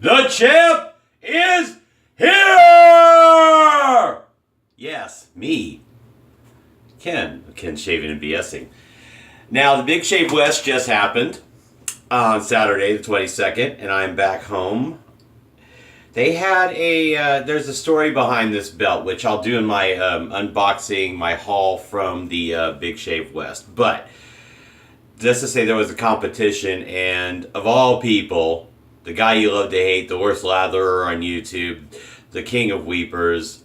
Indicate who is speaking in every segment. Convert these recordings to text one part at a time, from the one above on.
Speaker 1: The champ is here! Yes, me. Ken Shaving and BSing. Now, the Big Shave West just happened on Saturday, the 22nd, and I'm back home. They had there's a story behind this belt, which I'll do in my unboxing, my haul from the Big Shave West. But, just to say there was a competition, and of all people, the guy you love to hate, the worst latherer on YouTube, the king of weepers,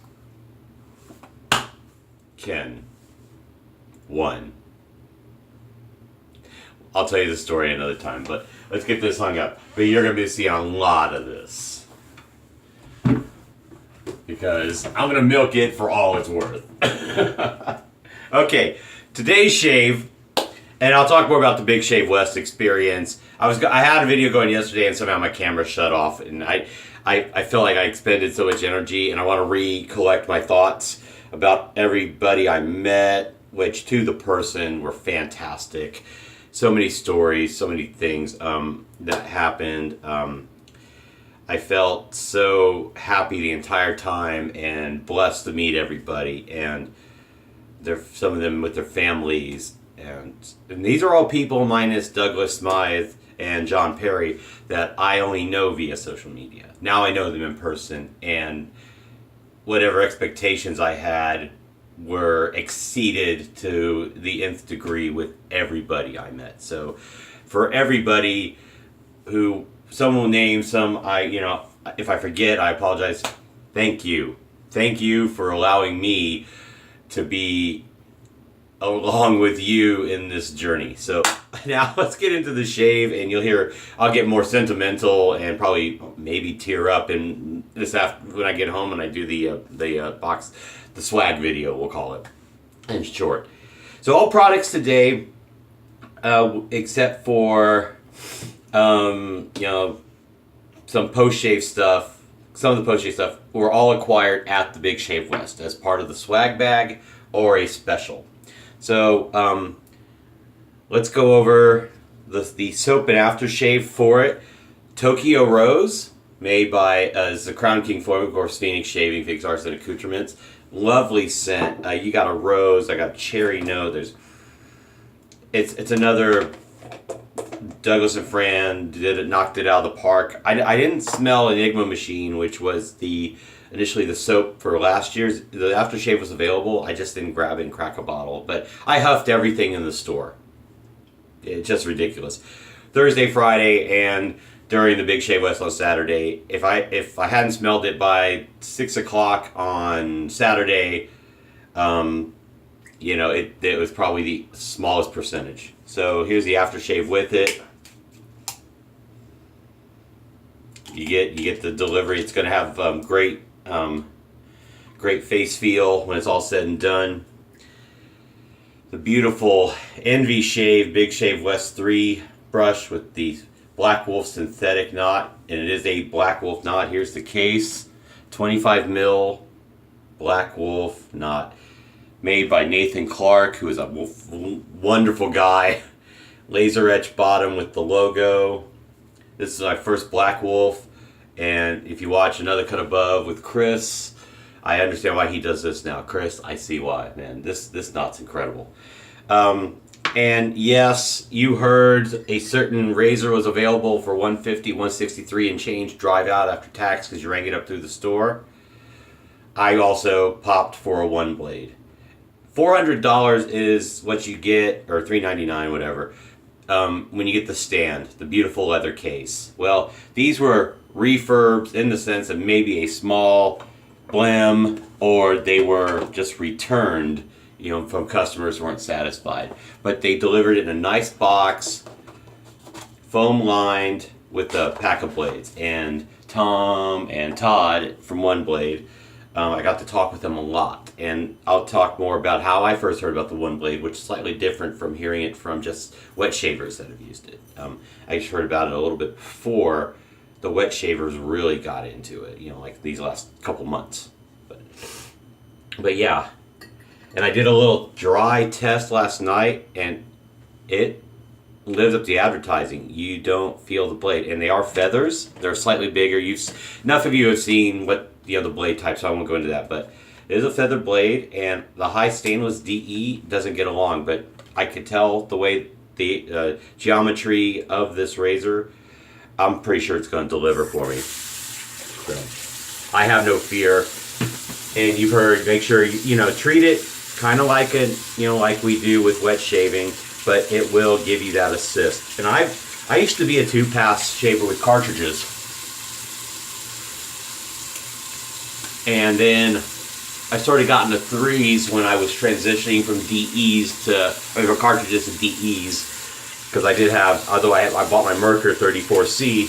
Speaker 1: Ken won. I'll tell you the story another time, but let's get this hung up. But you're going to be seeing a lot of this, because I'm going to milk it for all it's worth. Okay, today's shave, and I'll talk more about the Big Shave West experience. I had a video going yesterday, and somehow my camera shut off, and I felt like I expended so much energy, and I want to recollect my thoughts about everybody I met, which to the person were fantastic. So many stories, so many things that happened. I felt so happy the entire time and blessed to meet everybody, and some of them with their families. And these are all people minus Douglas Smythe and John Perry that I only know via social media. Now I know them in person, and whatever expectations I had were exceeded to the nth degree with everybody I met. So for everybody who someone will name, if I forget, I apologize. Thank you. Thank you for allowing me to be along with you in this journey. So now let's get into the shave, and you'll hear I'll get more sentimental and probably maybe tear up in this when I get home and I do the swag video, we'll call it in short. So all products today, except for some post-shave stuff, some of the post-shave stuff were all acquired at the Big Shave West as part of the swag bag or a special. So let's go over the soap and aftershave for it. Tokyo Rose, made by the Crown King Foreman, of course, Phoenix Shaving, Phoenix Arts and Accoutrements. Lovely scent. You got a rose. I got a cherry note. It's another Douglas and Fran knocked it out of the park. I didn't smell Enigma Machine, which was initially the soap for last year's. The aftershave was available. I just didn't grab it and crack a bottle. But I huffed everything in the store. It's just ridiculous. Thursday, Friday, and during the Big Shave West on Saturday, if I hadn't smelled it by 6 o'clock on Saturday, it was probably the smallest percentage. So here's the aftershave with it. You get the delivery. It's going to have great face feel when it's all said and done. The beautiful Envy Shave Big Shave West 3 brush with the Balck Wolf synthetic knot, and it is a Balck Wolf knot. Here's the case, 25 mil Balck Wolf knot, made by Nathan Clark, who is a wonderful guy. Laser etched bottom with the logo. This is my first Balck Wolf, and if you watch Another Cut Above with Chris, I understand why he does this now. Chris, I see why, man. This knot's incredible. And yes, you heard a certain razor was available for $150, $163 and change drive out after tax because you rang it up through the store. I also popped for a OneBlade. $400 is what you get, or $399, whatever, when you get the stand, the beautiful leather case. Well, these were refurbs in the sense of maybe a small blem, or they were just returned, from customers who weren't satisfied. But they delivered it in a nice box, foam lined, with a pack of blades. And Tom and Todd from OneBlade, I got to talk with them a lot. And I'll talk more about how I first heard about the OneBlade, which is slightly different from hearing it from just wet shavers that have used it. I just heard about it a little bit before the wet shavers really got into it, like these last couple months. But yeah. And I did a little dry test last night, and it lives up to the advertising. You don't feel the blade, and they are feathers. They're slightly bigger. Enough of you have seen what the other blade types, so I won't go into that. But it is a feather blade, and the high stainless DE doesn't get along. But I could tell the way the geometry of this razor. I'm pretty sure it's going to deliver for me. So I have no fear. And you've heard, make sure treat it kind of like like we do with wet shaving, but it will give you that assist. And I used to be a 2-pass shaver with cartridges, and then I sort of got into 3s when I was transitioning from DEs to cartridges to DEs, because I did have, although I bought my Merkur 34C,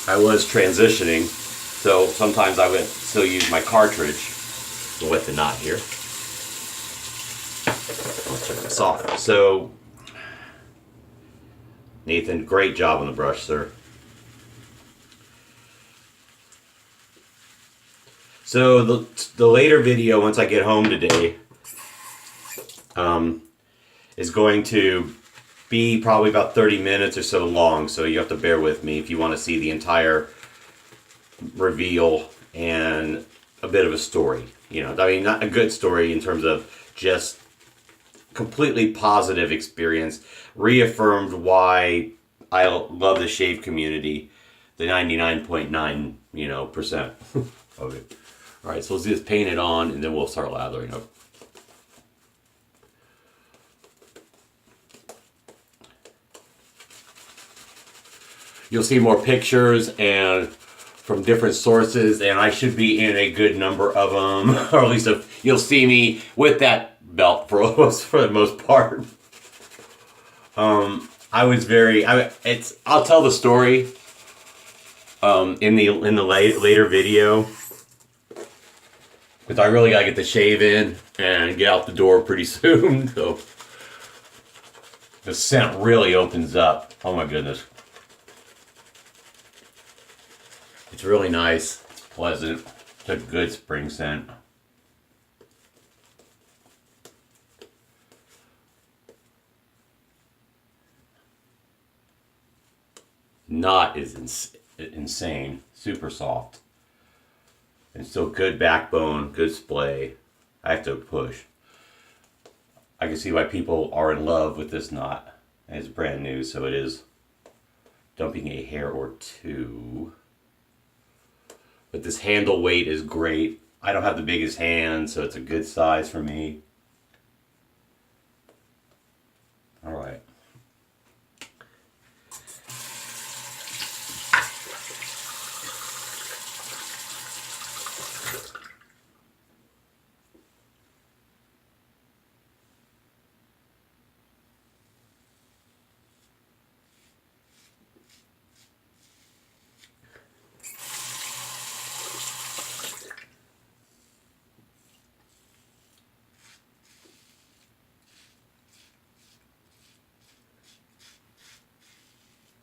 Speaker 1: I was transitioning, so sometimes I would still use my cartridge. We'll wet the knot here. Let's turn this off. So, Nathan, great job on the brush, sir. So the later video, once I get home today, is going to be probably about 30 minutes or so long. So you have to bear with me if you want to see the entire reveal and a bit of a story. Not a good story in terms of just completely positive experience. Reaffirmed why I love the shave community, the 99.9 percent of it. All right, so let's just paint it on, and then we'll start lathering up. You'll see more pictures and from different sources, and I should be in a good number of them, or at least you'll see me with that belt for the most part. I'll tell the story in the later video, because I really gotta get the shave in and get out the door pretty soon. So the scent really opens up. Oh my goodness. It's really nice. It's pleasant. It's a good spring scent. Knot is insane. Super soft. And still good backbone, good splay. I have to push. I can see why people are in love with this knot. And it's brand new, so it is dumping a hair or two. But this handle weight is great. I don't have the biggest hand, so it's a good size for me. All right.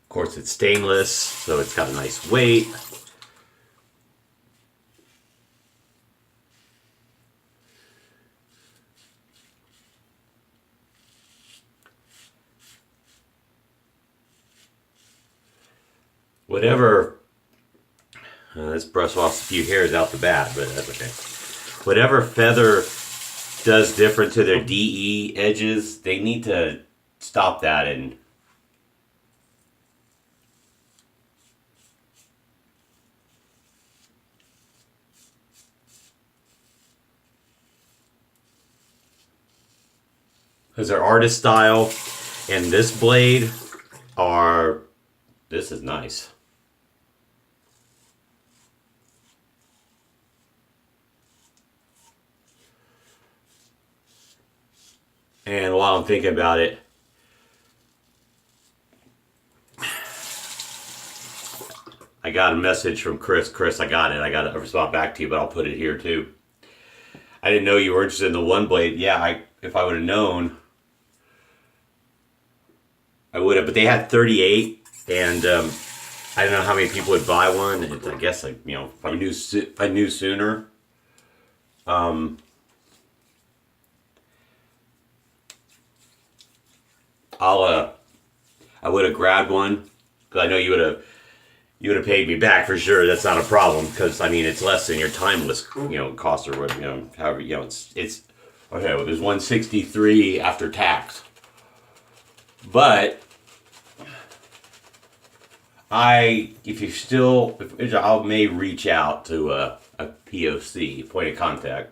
Speaker 1: Of course, it's stainless, so it's got a nice weight. Whatever, let's brush off a few hairs out the bat, but that's okay. Whatever feather does different to their DE edges, they need to stop that and because their artist style and this blade are, this is nice. And while I'm thinking about it, I got a message from Chris. Chris, I got it. I got to respond back to you, but I'll put it here too. I didn't know you were interested in the OneBlade. Yeah, if I would have known, I would have. But they had 38, and I don't know how many people would buy one. And I guess, if I knew sooner. I would have grabbed one because I know you would have paid me back for sure. That's not a problem because I mean it's less than your timeless cost or what however it's okay. Well, there's 163 after tax, but I may reach out to a POC, point of contact.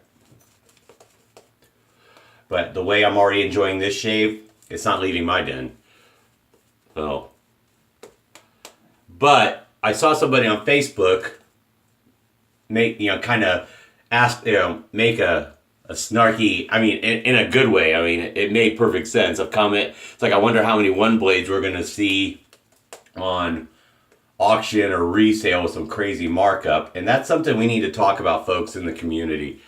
Speaker 1: But the way I'm already enjoying this shave, it's not leaving my den. So, but I saw somebody on Facebook make kind of ask make a snarky. I mean, in a good way. I mean, it made perfect sense. A comment. It's like I wonder how many OneBlades we're gonna see on auction or resale with some crazy markup, and that's something we need to talk about, folks, in the community.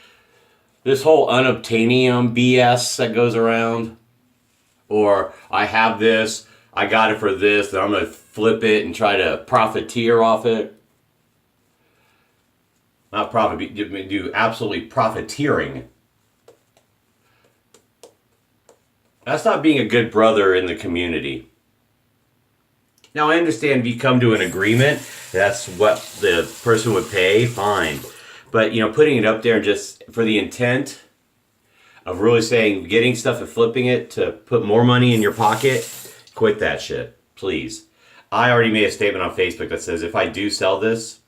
Speaker 1: This whole unobtainium BS that goes around, or I have this, I got it for this, and I'm gonna flip it and try to profiteer off it. Not profit, do absolutely profiteering. That's not being a good brother in the community. Now, I understand if you come to an agreement, that's what the person would pay, fine. But, putting it up there just for the intent of really saying, getting stuff and flipping it to put more money in your pocket, quit that shit, please. I already made a statement on Facebook that says if I do sell this,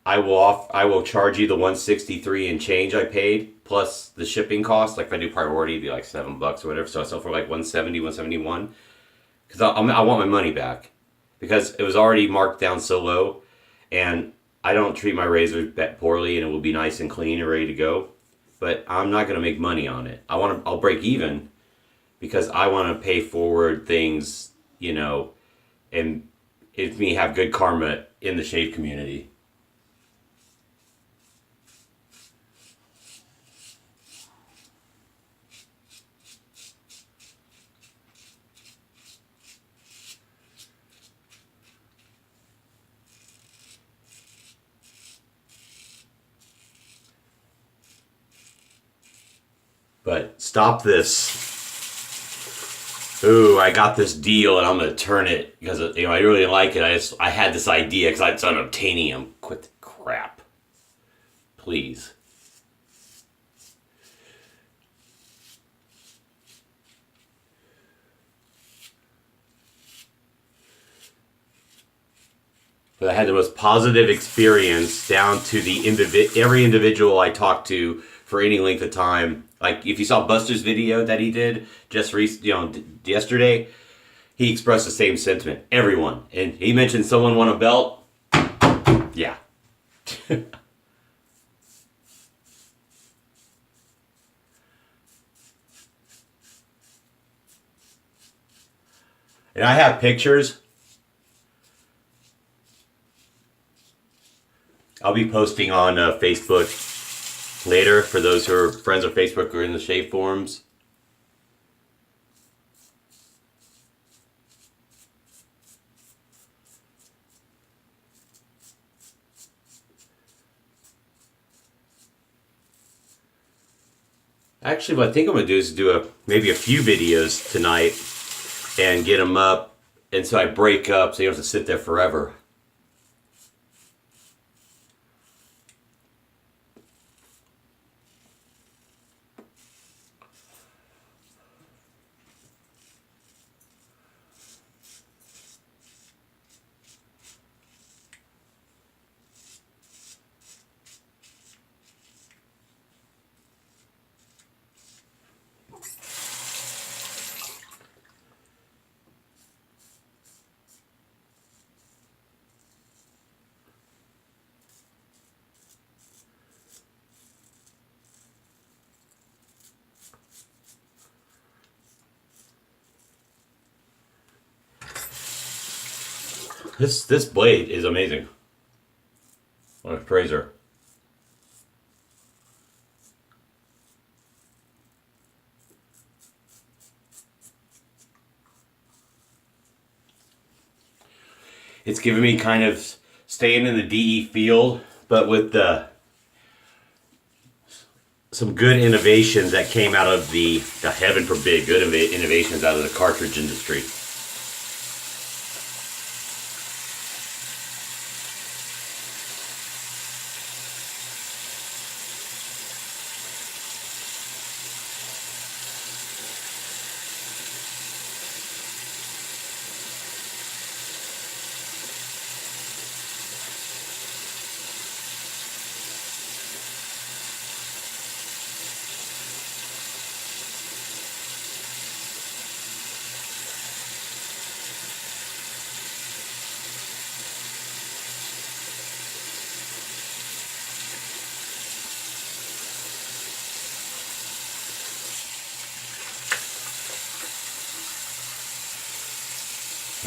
Speaker 1: I will charge you the 163 and change I paid plus the shipping cost. Like if I do priority, it'd be like $7 or whatever. So I sell for like 170, 171. Because I want my money back. Because it was already marked down so low. And I don't treat my razors that poorly, and it will be nice and clean and ready to go. But I'm not going to make money on it. I'll break even. Because I want to pay forward things, and it me have good karma in the shave community. But stop this. Ooh, I got this deal and I'm gonna turn it because I really didn't like it. I had this idea because it's unobtainium. Quit the crap, please. But I had the most positive experience down to every individual I talked to for any length of time. Like if you saw Buster's video that he did just yesterday, he expressed the same sentiment. Everyone, and he mentioned someone won a belt. Yeah. And I have pictures. I'll be posting on Facebook later for those who are friends of Facebook or in the shave forums. Actually, what I think I'm going to do is do maybe a few videos tonight and get them up, and so I break up so you don't have to sit there forever. This blade is amazing. What a praiser. It's giving me kind of staying in the DE field, but with some good innovations that came out of the heaven forbid, good innovations out of the cartridge industry.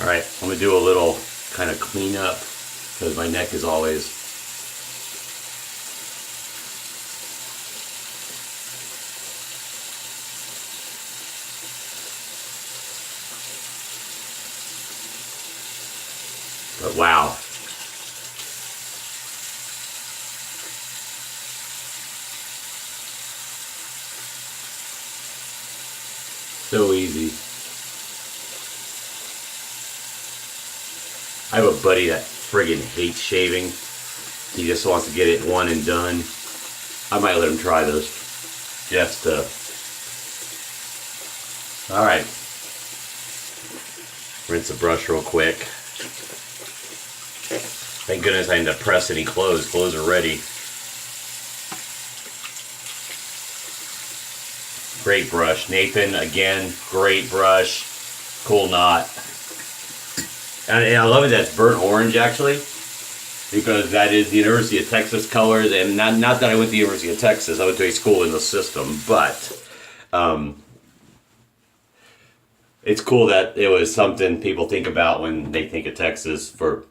Speaker 1: All right, I'm gonna do a little kind of cleanup because my neck is always but wow. So easy. I have a buddy that friggin' hates shaving. He just wants to get it one and done. I might let him try those. Just to... Alright. Rinse the brush real quick. Thank goodness I didn't press any clothes. Clothes are ready. Great brush. Nathan, again, great brush. Cool knot. And I love it that it's burnt orange, actually, because that is the University of Texas colors. And not that I went to the University of Texas. I went to a school in the system. But it's cool that it was something people think about when they think of Texas. For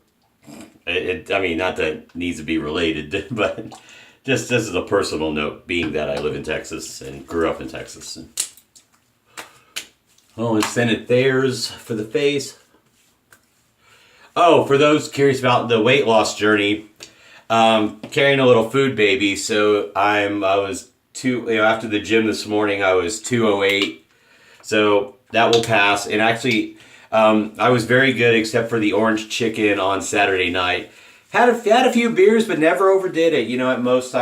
Speaker 1: it, I mean, not that it needs to be related, but... Just as a personal note, being that I live in Texas and grew up in Texas. Oh, and scented Thayers for the face. Oh, for those curious about the weight loss journey, carrying a little food baby. So I was after the gym this morning, I was 208. So that will pass. And actually, I was very good except for the orange chicken on Saturday night. Had a few beers, but never overdid it. You know, at most we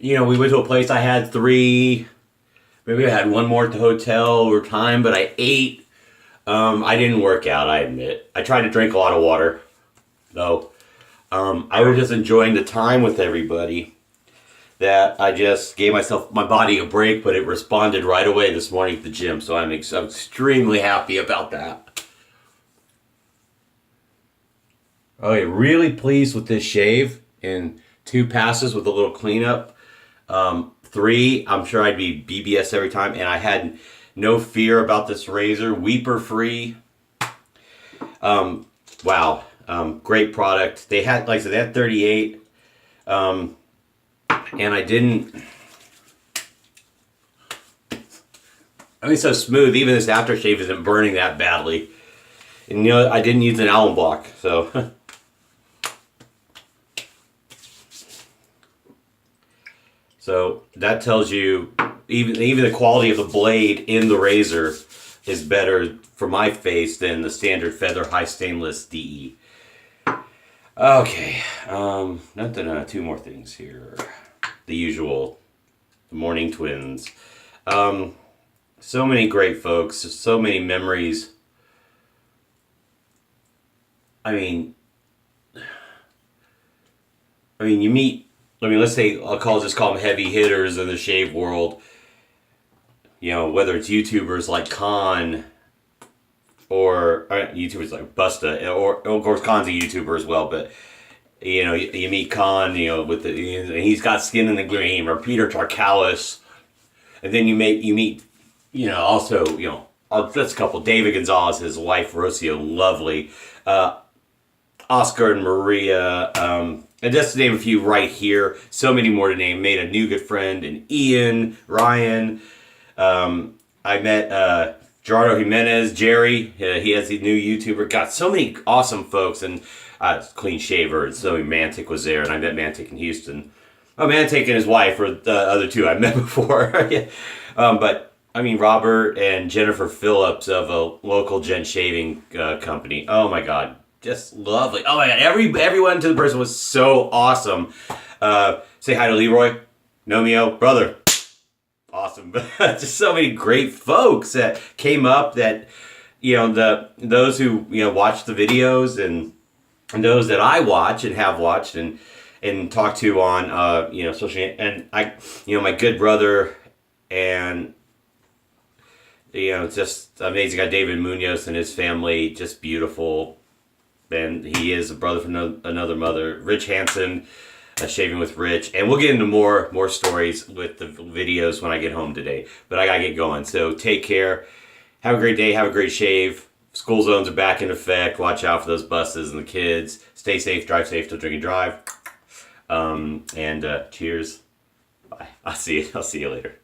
Speaker 1: went to a place, I had 3, maybe I had one more at the hotel over time, but I ate. I didn't work out, I admit. I tried to drink a lot of water, though. I was just enjoying the time with everybody, that I just gave my body a break, but it responded right away this morning at the gym, so I'm extremely happy about that. Okay, really pleased with this shave in 2 passes with a little cleanup. 3, I'm sure I'd be BBS every time, and I had no fear about this razor. Weeper free. Wow, great product. They had, like I said, they had 38, and I didn't. I mean, it's so smooth. Even this aftershave isn't burning that badly. And you know, I didn't use an alum block, so. So that tells you even the quality of the blade in the razor is better for my face than the standard Feather High Stainless DE. Okay, nothing. 2 more things here. The usual, the Morning Twins. So many great folks, so many memories. I mean, you meet. Let's say just call them heavy hitters in the shave world. You know, whether it's YouTubers like Khan or YouTubers like Busta, or of course Khan's a YouTuber as well. But you know, you meet Khan, you know, and he's got skin in the game, or Peter Tarkalis, and then you meet, you know, also, you know, just a couple. David Gonzalez, his wife Rocio, lovely. Oscar and Maria. And just to name a few right here, so many more to name. Made a new good friend, and Ian, Ryan. I met Gerardo Jimenez, Jerry. He has a new YouTuber. Got so many awesome folks, and Clean Shaver, and so Mantic was there, and I met Mantic in Houston. Oh, Mantic and his wife were the other 2 I met before. Yeah. But I mean, Robert and Jennifer Phillips of a local gent shaving company. Oh my God. Just lovely. Oh my God, everyone to the person was so awesome. Say hi to Leroy, Nomeo, brother. Awesome. Just so many great folks that came up that, you know, those who, you know, watch the videos and those that I watch and have watched and talk to on, you know, social media. And I, you know, my good brother and, you know, just amazing guy, David Munoz and his family, just beautiful. And he is a brother from another mother. Rich Hansen, Shaving with Rich. And we'll get into more stories with the videos when I get home today. But I gotta get going. So take care. Have a great day. Have a great shave. School zones are back in effect. Watch out for those buses and the kids. Stay safe. Drive safe. Don't drink and drive. And cheers. Bye. I'll see you later.